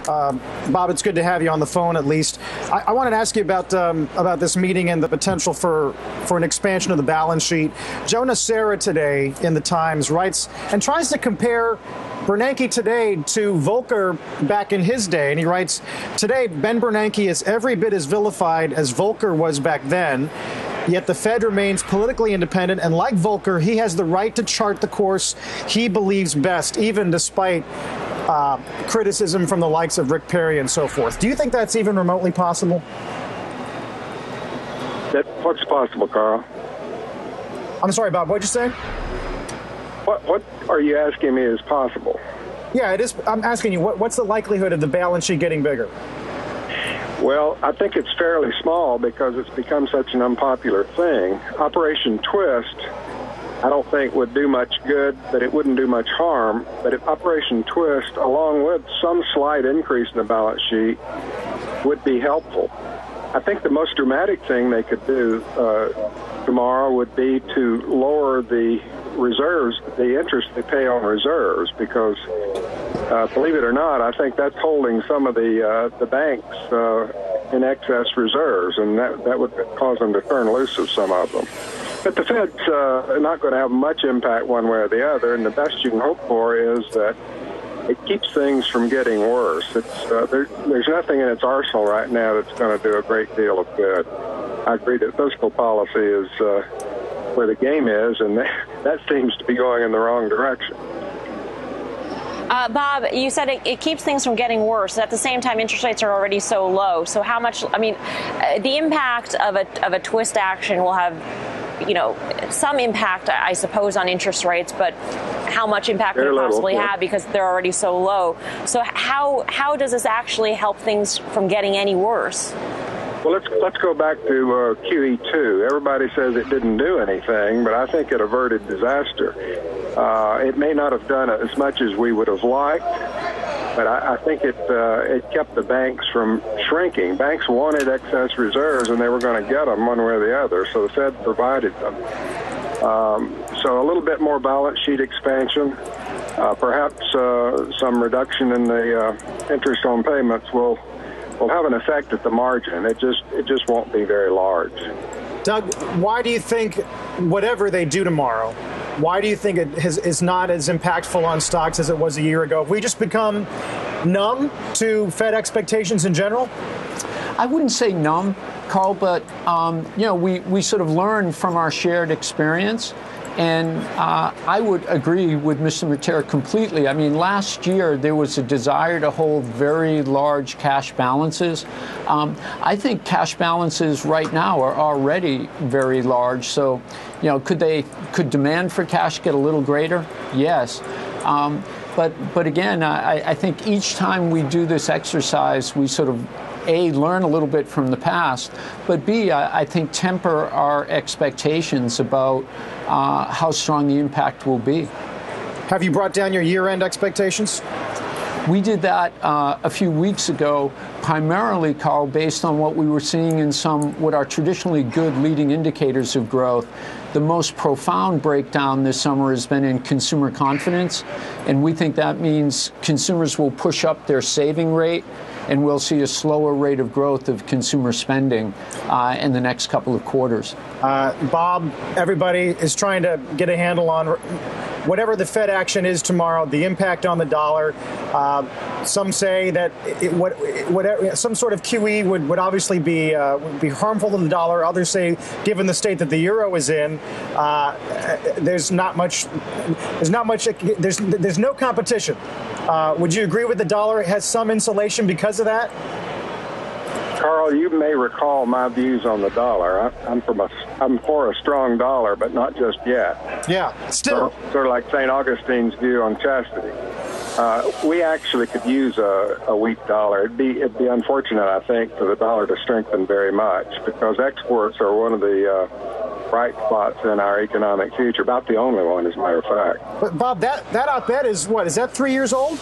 Bob, it's good to have you on the phone at least. I wanted to ask you about this meeting and the potential for an expansion of the balance sheet. Joe Nocera today in the Times writes and tries to compare Bernanke today to Volcker back in his day. And he writes, today, Ben Bernanke is every bit as vilified as Volcker was back then. Yet the Fed remains politically independent, and like Volcker, he has the right to chart the course he believes best, even despite criticism from the likes of Rick Perry and so forth. Do you think that's even remotely possible? What's possible, Carl? I'm sorry, Bob, what'd you say? What are you asking me is possible? Yeah, it is. I'm asking you, what's the likelihood of the balance sheet getting bigger? Well, I think it's fairly small because it's become such an unpopular thing. Operation Twist, I don't think would do much good, but it wouldn't do much harm. But if Operation Twist, along with some slight increase in the balance sheet, would be helpful. I think the most dramatic thing they could do tomorrow would be to lower the reserves, the interest they pay on reserves, because believe it or not, I think that's holding some of the banks in excess reserves, and that would cause them to turn loose of some of them. But the Fed's not going to have much impact one way or the other, and the best you can hope for is that it keeps things from getting worse. There's nothing in its arsenal right now that's going to do a great deal of good. I agree that fiscal policy is where the game is, and that seems to be going in the wrong direction. Bob, you said it keeps things from getting worse. At the same time, interest rates are already so low. So how much, the impact of a twist action will have, some impact, I suppose, on interest rates, but how much impact could it possibly have because they're already so low? So how does this actually help things from getting any worse? Well, let's go back to QE2. Everybody says it didn't do anything, but I think it averted disaster. It may not have done as much as we would have liked, but I think it kept the banks from shrinking. Banks wanted excess reserves, and they were going to get them one way or the other, so the Fed provided them. So a little bit more balance sheet expansion, perhaps some reduction in the interest on payments will have an effect at the margin. It just won't be very large. Doug, why do you think whatever they do tomorrow, why do you think it is not as impactful on stocks as it was a year ago? Have we just become numb to Fed expectations in general? I wouldn't say numb, Carl, but we sort of learn from our shared experience. And I would agree with Mr. McTeer completely. I mean, last year there was a desire to hold very large cash balances. I think cash balances right now are already very large. So, could demand for cash get a little greater? Yes. But again, I think each time we do this exercise, we sort of A, learn a little bit from the past, but B, I think temper our expectations about how strong the impact will be. Have you brought down your year-end expectations? We did that a few weeks ago, primarily, Carl, based on what we were seeing in what are traditionally good leading indicators of growth. The most profound breakdown this summer has been in consumer confidence, and we think that means consumers will push up their saving rate, and we'll see a slower rate of growth of consumer spending in the next couple of quarters. Bob, everybody is trying to get a handle on whatever the Fed action is tomorrow, the impact on the dollar. Some say that some sort of QE would obviously be harmful to the dollar. Others say, given the state that the euro is in, there's no competition. Would you agree with the dollar has some insulation because of that? Carl, you may recall my views on the dollar. I'm for a strong dollar, but not just yet. Yeah, still. Sort of like St. Augustine's view on chastity. We actually could use a weak dollar. It'd be unfortunate, I think, for the dollar to strengthen very much, because exports are one of the bright spots in our economic future, about the only one, as a matter of fact. But Bob, that op-ed is what? Is that 3 years old?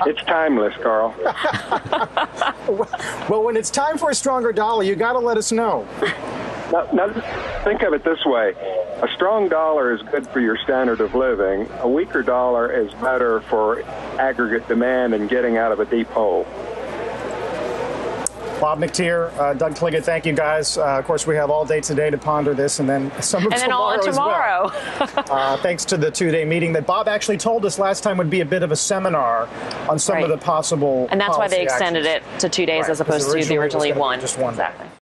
It's timeless, Carl. Well, when it's time for a stronger dollar, you got to let us know. Now, think of it this way. A strong dollar is good for your standard of living. A weaker dollar is better for aggregate demand and getting out of a deep hole. Bob McTeer, Doug Cliggott, thank you guys. Of course, we have all day today to ponder this, and then some of tomorrow as well. Thanks to the two-day meeting that Bob actually told us last time would be a bit of a seminar on some of the possible And that's why they extended actions. it to 2 days as opposed to the originally one. Just one. Exactly.